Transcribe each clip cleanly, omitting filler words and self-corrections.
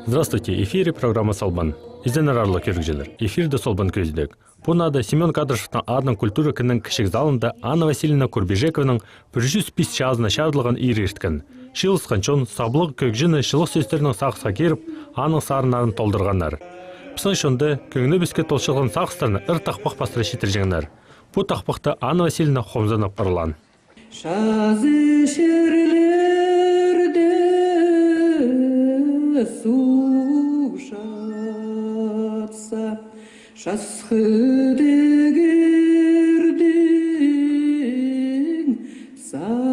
Здравствуйте, в эфире программа «Солбан». Изденарарлы көргізелер. Эфирді Солбан көздік. Бұнады Семен Кадрышевтың адының культура кінің кішік залында Анна Васильевна Курбежековның 105 жазына шағырылған ир ерткен. Шылысқан чон саблық көкжіні шылық сөздерінің сақысқа керіп, аның сарынарын толдырғандар. Пысын шонды көңіні біске толшылған сақыстарыны ыр тақпақ бастыры шетіржеңнер. Бұл тақпақты Анна Васильевна қомзанып ырылан. Шазы шерлерде су шатса, шасқыдегердің салтары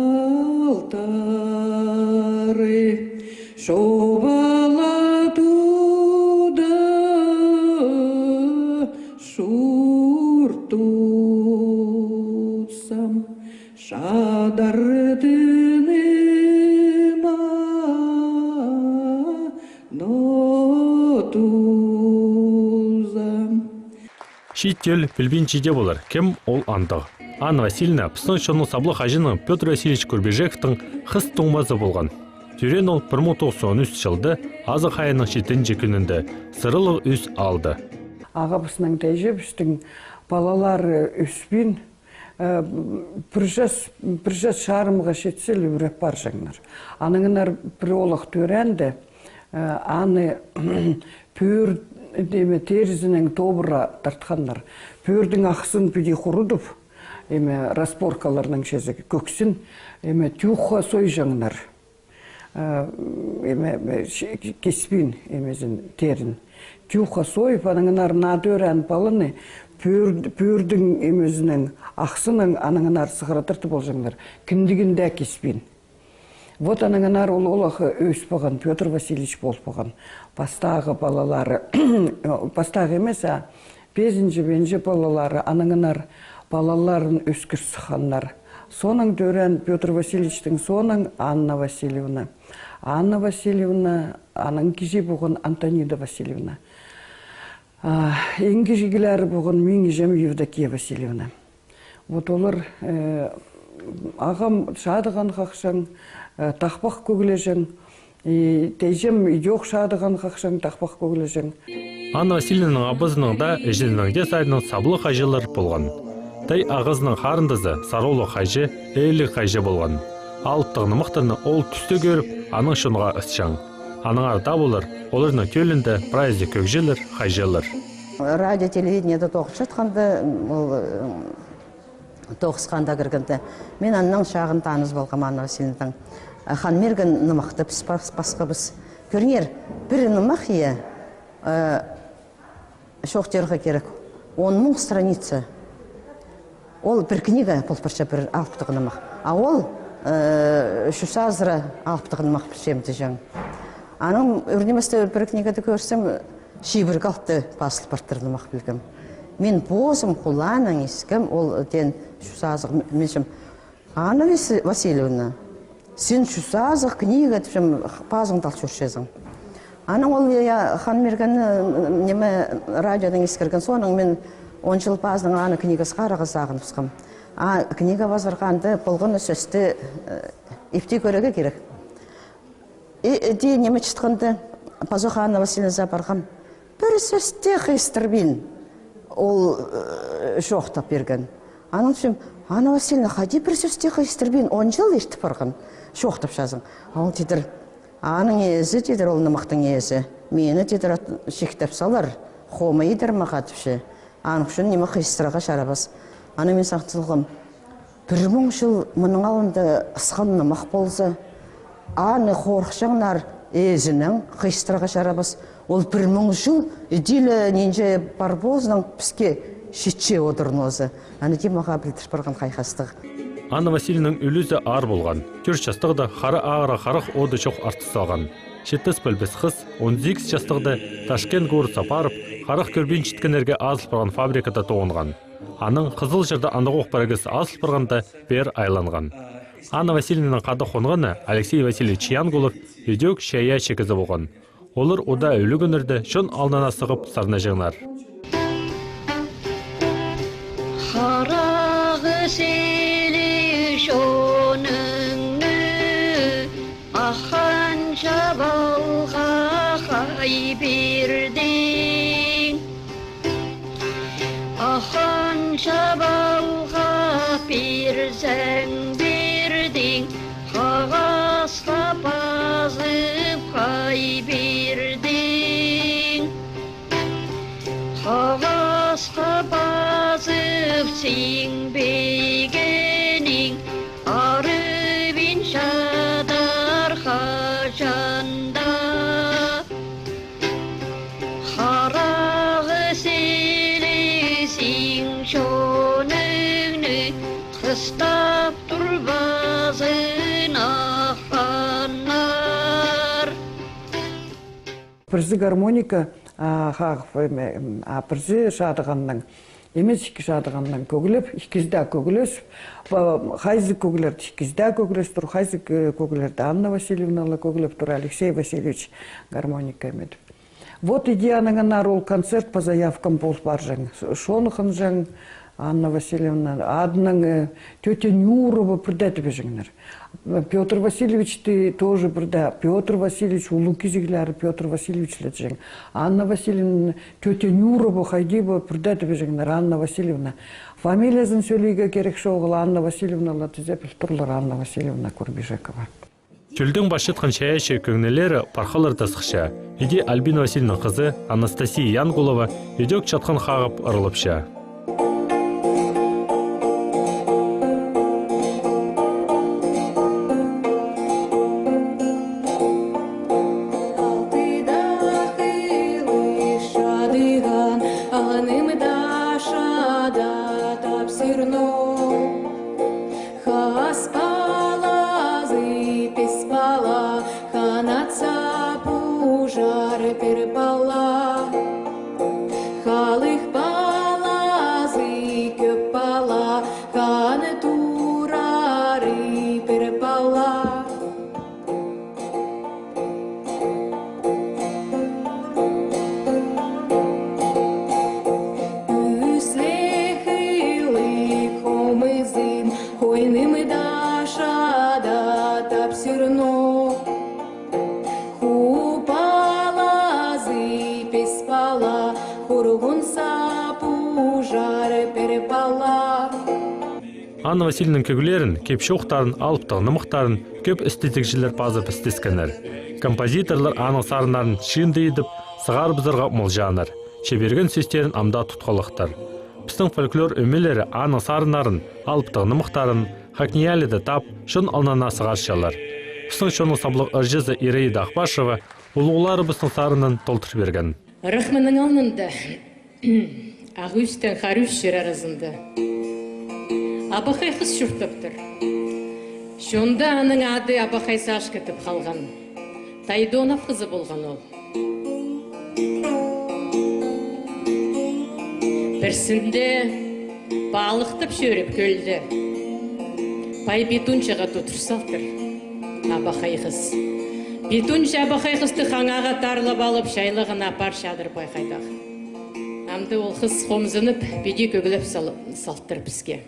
шобалатуда шуртусам шадардыныма нотузам. Шиттел білбинчиде болар, кем ол андығы. Анна Васильевна пысын шоның саблы қажының Петр Васильевич Курбежековтың қыс туңмазы болған. Түрен ол 1913 жылды азы қайының шетінші күнінде сырылық үс алды. Аға бұсының тәйже бүстің балалары үспен бір жас шарымға шетсел үреп бар жаңнар. Аныңынар бір олық төрәнді, аны пөр деме терізінің тобыра тартқандар. Пөрдің ақсын пүді құрудып, распоркаларының шезігі көксін, тюха сой жаңнар. Кеспин терін. Тюха сойып, аныңынар надөрән балыны, пөрдің ақсының аныңынар сығыратырты бол жаңдар. Кіндігінде кеспин. Вот аныңынар олығы өс болған, Петр Васильевич бол болған. Бастағы балалары, бастағы емес, 5-бенші балалары аныңынар балаларын өскір сықанлар. Соның дөрең Петр Васильевичтің соның Анна Васильевна. Анна Васильевна, аның кежі болған Антонида Васильевна. Ең кежігілері болған мен жем Евдокия Васильевна. Вот олар ағам шадыған қақшаң, тақпақ көгілежің, тейжем жоқ шадыған қақшаң, тақпақ көгілежің. Анна Васильевнаның абызының да әжінің де сайының саблы қайжылар болған. Тай ағызының қарындызы саролы қайжы, әйлі қайжы болған. Алыптығыны мұқтырны ол түсті көріп, аның шынға үстшаң. Аның арда болыр, оларының көлінде прайзы көкжелер, қайжелер. Радио телевидениеде тоқып жатқанды, тоқысқанда кіргінді. Мен анның шағын таныз болғам Анна Васильевнаның. Хан мерген нымақты басқа біз. Көрінер, бір нымақ е, шоқтерға керек. 10.000 страница. Ол бір книга полпарша бір алыптығынымақ. А ол шүсазыра алыптығынымақ біршемді жаң. Аның өрнеместі бір книгады көрсем, шибір қалыпты басылып бартырынымақ білгім. Мен бозым құланың ескім, ол ден шүсазық меншім. Анна Васильевна, сен шүсазық книга түшім пазың дал жүршезің. Аның ол хан мергені неме радиодан ескерген соның мен 10 жыл базының аны книгасы қарағызағын тұсқым. Книга базырғанды бұлғыны сөсті епте көреге керек. Де неме чытқанды Пазуха Анна Васильевна барғам. Бір сөсте қайстырбен ол жоқтап берген. Аның түсім, Анна Васильевна, қади бір сөсте қайстырбен 10 жыл ештіп барған. Жоқтап жазың. Ол дедір, аның езі дедір, ол нымақтың езі. Мені дедір шектеп салар, қомы едір мақатыпшы. Анық үшін неме қайстыраға шарабас. Аны мен сақтылғым, 1000 жыл мұның алынды ысқан нымақ болсы, аны қорқшаңнар езінің қайстыраға шарабас. Ол 1000 жыл еділі ненже бар болсының бізге шетше отырын өзі. Аны демаға білдір барған қайқастығы. Анна Васильевнаның үлізі ар болған. Көрш жастығы да қары ағыра қарық оды чоқ артыс алған. Шеттіс білбіз қыз 18 жастығды Ташкент ғор сапарып, қарық көрбен шіткенерге азыл барған фабрикада тоғынған. Аның қызыл жырда андығы оқпарагыз азыл барғанда бер айланған. Анна Васильевнаның қады қонғаны Алексей Васильевич Янгулов үйдек шая шекізі болған. Олар ода өлі күнірді шын алдына сығып сарына жеңлар. Қарағы селі шоныңны ақан жабалға қай бердің. Қанша балға берсең бердің, қағазға басып қай бердің. Қағазға басып сенбегенің, ары мен шадар қашанда. Қарағы селесің шоныңны, қыстап тұрбазын аққанар. Бірзі гармоника бірзі шадығанның, емес ікі шадығанның көгіліп, икізді көгілесіп, қайзы көгілерді икізді көгілес тұр, қайзы көгілерді Анна Васильевнала көгіліп тұр, Алексей Васильевич гармоника емеді. Вот идеяның ол концерт по заявкам болып бар жаң. Шонықын жаң Анна Васильевна, адының тетя Нюрова бірдәті бежіңдер. Петр Васильевич тоже бірдә. Петр Васильевич, улы кезеглері Петр Васильевич лет жәң. Анна Васильевна, тетя Нюрова қайди бірдәті бежіңдер. Анна Васильевна. Фамилиясын сөйлейге керек шоғыл Анна Васильевна латызепіл тұрлар Анна Васильевна Курбишекова. Тюлдің башытқан шаяшай көңнелері парқалар тасықша. Еде Альбина Васильевна қызы Анастасия Янгулова едек чатқан қағып ұрылыпша. Анна Васильевнаның көгілерін, кепші оқтарын, алыптығыны мұқтарын көп эстетикшілер базып істескенер. Композиторлар аның сарынарын шынды едіп, сығар бұзырға мұлжаныр. Шеберген сөстерін амда тұтқалықтар. Біздің фольклор өмелері аның сарынарын, алыптығыны мұқтарын, хакнияледі тап, шын алнана сығаршалар. Біздің шоның саблық ұржызы Иреида Ақбашева ұлғылары біздің сарынын толтыр берген. Рахманың алнында ағыстан қаруш жер арасында. Абақай қыз шүрттіптір. Шонда аның ады Абақай саш кетіп қалған. Тайдонов қызы болған ол. Бірсінде балықтып шөріп көлді. Пай бетуншаға тұтырсалтыр Абақай қыз. Бетунша Абақай қызды қаңаға тарлап алып шайлығын апар шадыр байқайдағы. Амды ол қыз қомзынып, беде көгіліп салттыр бізге.